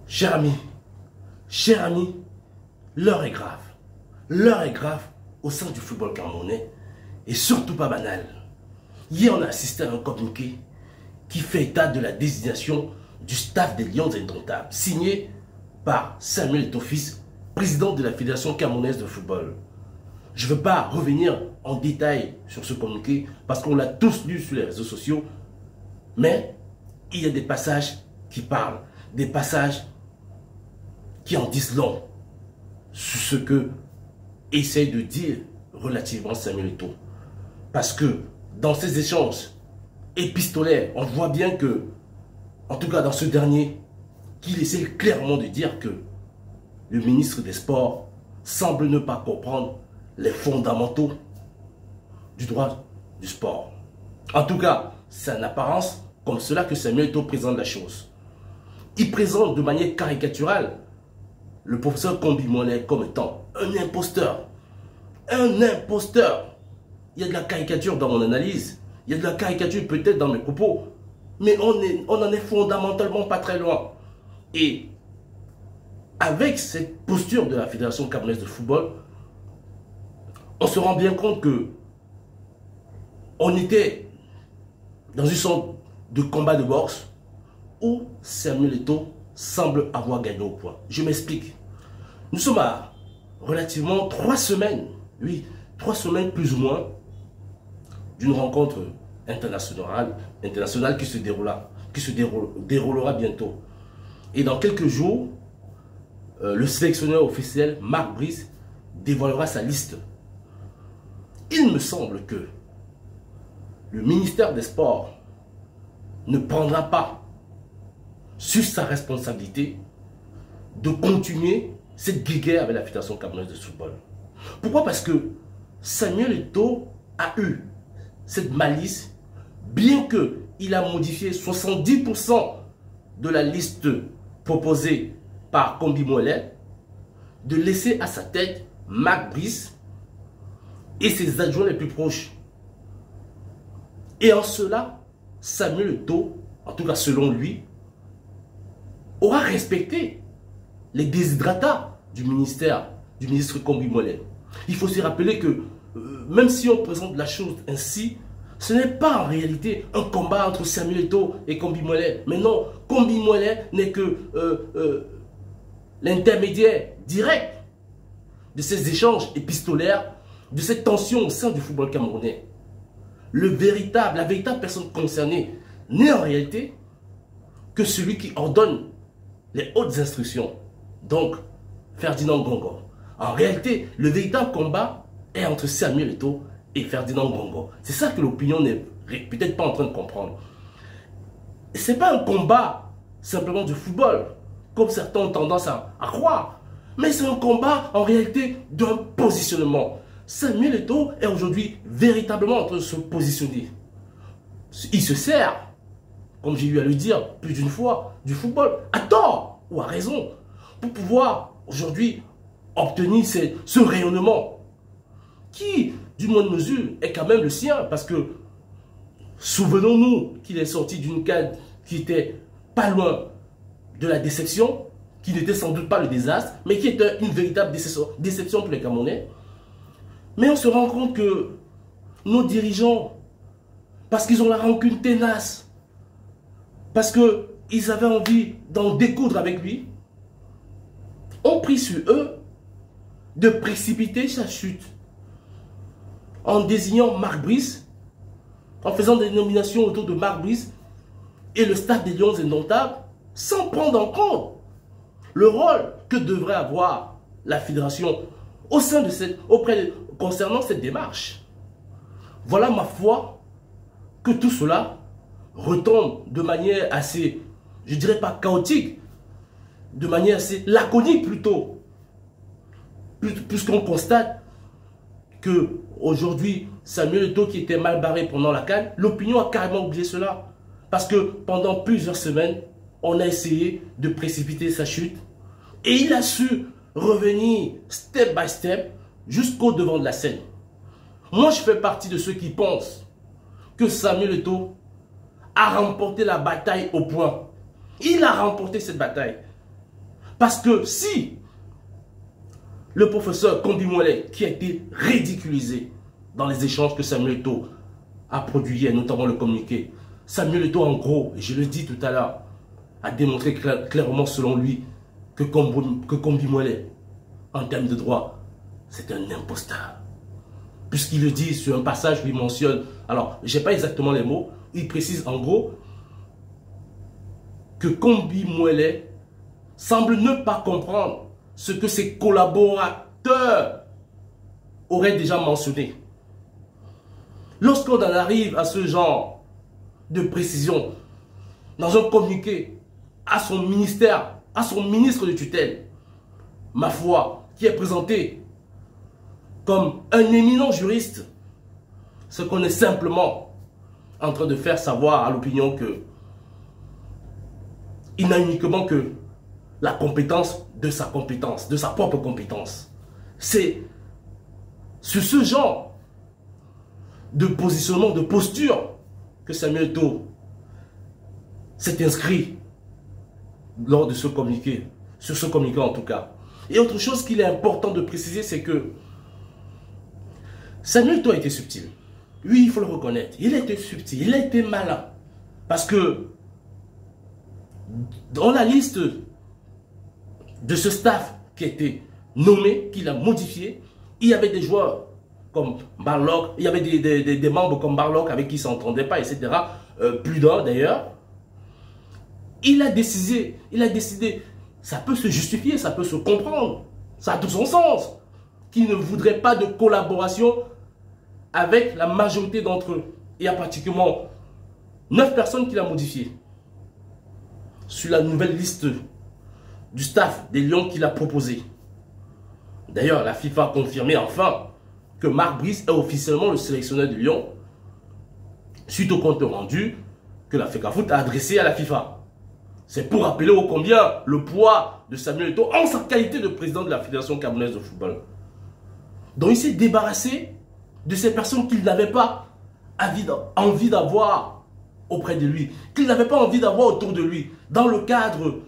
Chers amis, l'heure est grave. L'heure est grave au sein du football camerounais et surtout pas banal. Hier, on a assisté à un communiqué qui fait état de la désignation du staff des Lions Indomptables, signé par Samuel Eto'o fils, président de la Fédération camerounaise de football. Je ne veux pas revenir en détail sur ce communiqué parce qu'on l'a tous lu sur les réseaux sociaux, mais il y a des passages qui parlent, des passages qui en disent long sur ce que essaye de dire relativement Samuel Eto'o. Parce que dans ces échanges épistolaires, on voit bien que, en tout cas dans ce dernier, qu'il essaie clairement de dire que le ministre des Sports semble ne pas comprendre les fondamentaux du droit du sport. En tout cas, c'est en apparence comme cela que Samuel Eto'o présente la chose. Il présente de manière caricaturale le professeur Kombi Molet comme étant un imposteur. Un imposteur. Il y a de la caricature dans mon analyse. Il y a de la caricature peut-être dans mes propos. Mais on n'en est fondamentalement pas très loin. Et avec cette posture de la Fédération camerounaise de football, on se rend bien compte que on était dans une sorte de combat de boxe où Samuel Eto'o semble avoir gagné au point. Je m'explique. Nous sommes à relativement 3 semaines, oui, 3 semaines plus ou moins, d'une rencontre internationale qui se déroulera bientôt. Et dans quelques jours, le sélectionneur officiel, Marc Brice, dévoilera sa liste. Il me semble que le ministère des Sports ne prendra pas sur sa responsabilité de continuer cette guéguerre avec la Fédération camerounaise de football. Pourquoi? Parce que Samuel Eto'o a eu cette malice, bien qu'il a modifié 70% de la liste proposée par Kombi Molet, de laisser à sa tête Marc Brice et ses adjoints les plus proches. Et en cela, Samuel Eto'o, en tout cas selon lui, aura respecté les desiderata du ministre Kombi Molet. Il faut se rappeler que même si on présente la chose ainsi, ce n'est pas en réalité un combat entre Samuel Eto'o et Kombi Molet. Mais non, Kombi Molet n'est que l'intermédiaire direct de ces échanges épistolaires, de cette tension au sein du football camerounais. La véritable personne concernée n'est en réalité que celui qui ordonne les hautes instructions. Donc, Ferdinand Ngongo. En réalité, le véritable combat est entre Samuel Eto'o et Ferdinand Ngongo. C'est ça que l'opinion n'est peut-être pas en train de comprendre. Ce n'est pas un combat simplement de football, comme certains ont tendance à croire. Mais c'est un combat en réalité d'un positionnement. Samuel Eto'o est aujourd'hui véritablement en train de se positionner. Il se sert, comme j'ai eu à le dire plus d'une fois, du football, à tort ou à raison, pour pouvoir aujourd'hui obtenir ce rayonnement qui, d'une moindre mesure, est quand même le sien. Parce que, souvenons-nous qu'il est sorti d'une cadre qui était pas loin de la déception, qui n'était sans doute pas le désastre, mais qui était une véritable déception pour les Camerounais. Mais on se rend compte que nos dirigeants, parce qu'ils ont la rancune tenace, parce qu'ils avaient envie d'en découdre avec lui, ont pris sur eux de précipiter sa chute en désignant Marc Brice, en faisant des nominations autour de Marc Brice et le staff des Lions Indomptables, sans prendre en compte le rôle que devrait avoir la fédération au sein de concernant cette démarche. Voilà ma foi que tout cela retombe de manière assez, je dirais pas chaotique, de manière assez laconique plutôt, puisqu'on constate que aujourd'hui Samuel Eto'o qui était mal barré pendant la CAN, l'opinion a carrément oublié cela, parce que pendant plusieurs semaines on a essayé de précipiter sa chute et il a su revenir step by step jusqu'au devant de la scène. Moi je fais partie de ceux qui pensent que Samuel Eto'o a remporté la bataille au point. Il a remporté cette bataille. Parce que si le professeur Kombi Mwele, qui a été ridiculisé dans les échanges que Samuel Eto'o a produit hier, notamment le communiqué, Samuel Eto'o, en gros, et je le dis tout à l'heure, a démontré clairement, selon lui, que Kombi Mwele, en termes de droit, c'est un imposteur. Puisqu'il le dit sur un passage où il mentionne, alors, je n'ai pas exactement les mots, il précise en gros que Kombi Mwele semble ne pas comprendre ce que ses collaborateurs auraient déjà mentionné. Lorsqu'on en arrive à ce genre de précision dans un communiqué à son ministère, à son ministre de tutelle, ma foi, qui est présenté comme un éminent juriste, ce qu'on est simplement en train de faire savoir à l'opinion que il n'a uniquement que la compétence, de sa propre compétence. C'est sur ce genre de positionnement, de posture que Samuel Eto'o s'est inscrit lors de ce communiqué, sur ce communiqué en tout cas. Et autre chose qu'il est important de préciser, c'est que Samuel Eto'o a été subtil. Oui, il faut le reconnaître. Il a été subtil, il a été malin. Parce que dans la liste de ce staff qui a été nommé, qu'il a modifié, il y avait des joueurs comme Barlock, il y avait des membres comme Barlock avec qui il ne s'entendait pas, etc. Plus d'un d'ailleurs. Il a décidé, ça peut se justifier, ça peut se comprendre, ça a tout son sens, qu'il ne voudrait pas de collaboration avec la majorité d'entre eux. Il y a pratiquement 9 personnes qu'il a modifiées sur la nouvelle liste du staff des Lions qu'il a proposé. D'ailleurs, la FIFA a confirmé enfin que Marc Brice est officiellement le sélectionneur de Lyon suite au compte rendu que la FECAFOOT a adressé à la FIFA. C'est pour rappeler ô combien le poids de Samuel Eto'o en sa qualité de président de la Fédération camerounaise de football. Donc il s'est débarrassé de ces personnes qu'il n'avait pas envie d'avoir auprès de lui, qu'il n'avait pas envie d'avoir autour de lui, dans le cadre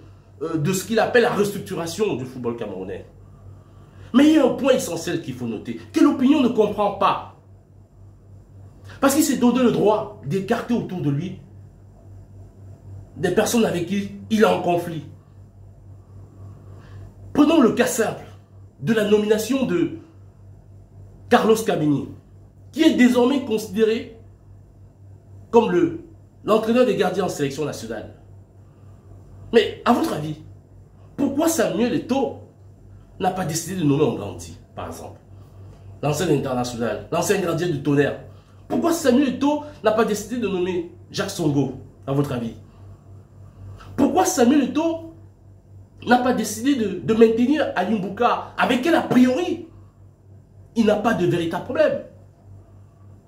de ce qu'il appelle la restructuration du football camerounais. Mais il y a un point essentiel qu'il faut noter, que l'opinion ne comprend pas. Parce qu'il s'est donné le droit d'écarter autour de lui des personnes avec qui il est en conflit. Prenons le cas simple de la nomination de Carlos Kameni, qui est désormais considéré comme l'entraîneur des gardiens en sélection nationale. Mais à votre avis, pourquoi Samuel Eto'o n'a pas décidé de nommer Ngandi, par exemple, l'ancien international, l'ancien gardien du Tonnerre? Pourquoi Samuel Eto'o n'a pas décidé de nommer Jacques Songo, à votre avis? Pourquoi Samuel Eto'o n'a pas décidé de maintenir Ali Mbouka, avec quel a priori il n'a pas de véritable problème?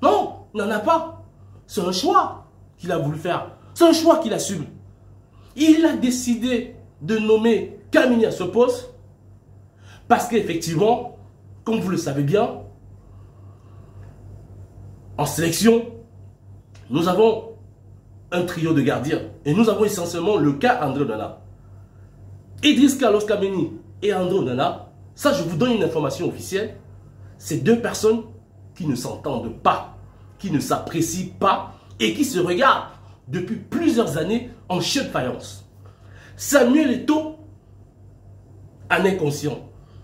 Non, il n'en a pas. C'est un choix qu'il a voulu faire. C'est un choix qu'il assume. Il a décidé de nommer Kameni à ce poste parce qu'effectivement, comme vous le savez bien, en sélection, nous avons un trio de gardiens. Et nous avons essentiellement le cas André Onana. Idriss Carlos Kameni et André Onana, ça je vous donne une information officielle, c'est deux personnes qui ne s'entendent pas, qui ne s'apprécient pas et qui se regardent depuis plusieurs années en chien de faïence. Samuel Eto'o en est conscient.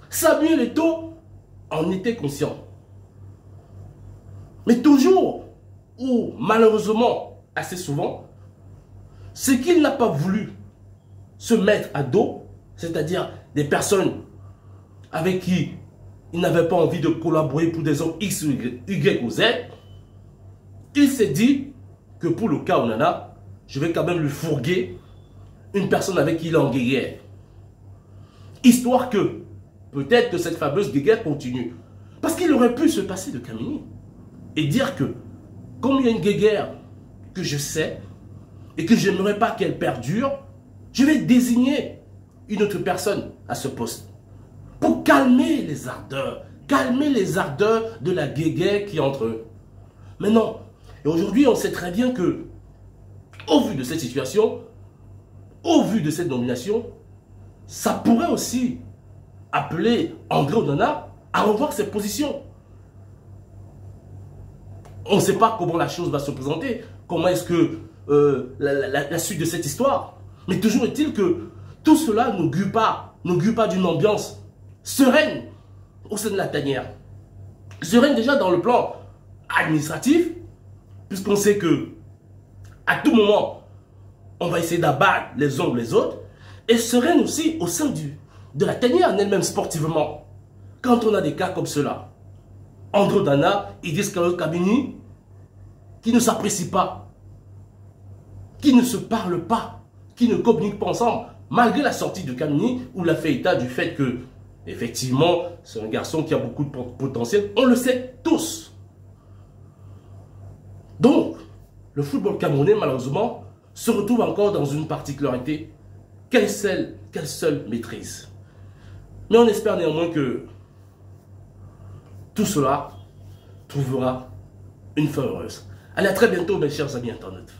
Samuel Eto'o en était conscient. Mais toujours, ou malheureusement assez souvent, c'est qu'il n'a pas voulu se mettre à dos, c'est-à-dire des personnes avec qui il n'avait pas envie de collaborer pour des hommes X, Y ou Z. Il s'est dit que pour le cas Onana, je vais quand même lui fourguer une personne avec qui il est en guéguerre. Histoire que, peut-être que cette fameuse guéguerre continue. Parce qu'il aurait pu se passer de Kameni et dire que, comme il y a une guéguerre que je sais et que je n'aimerais pas qu'elle perdure, je vais désigner une autre personne à ce poste. Pour calmer les ardeurs de la guéguerre qui est entre eux. Mais non. Et aujourd'hui, on sait très bien que, au vu de cette situation, au vu de cette nomination, ça pourrait aussi appeler André Onana à revoir ses positions. On ne sait pas comment la chose va se présenter, comment est-ce que la suite de cette histoire. Mais toujours est-il que tout cela n'augure pas d'une ambiance sereine au sein de la tanière. Sereine déjà dans le plan administratif, puisqu'on sait que à tout moment, on va essayer d'abattre les uns ou les autres, et sereine aussi au sein de la tanière en elle-même sportivement. Quand on a des cas comme cela, André Onana, Idriss Kabini, qui ne s'apprécient pas, qui ne se parlent pas, qui ne communiquent pas ensemble, malgré la sortie de Kabini, où il a fait état du fait que, effectivement, c'est un garçon qui a beaucoup de potentiel, on le sait tous. Donc, le football camerounais, malheureusement, se retrouve encore dans une particularité qu'elle seule maîtrise. Mais on espère néanmoins que tout cela trouvera une fin heureuse. Allez, à très bientôt, mes chers amis internautes.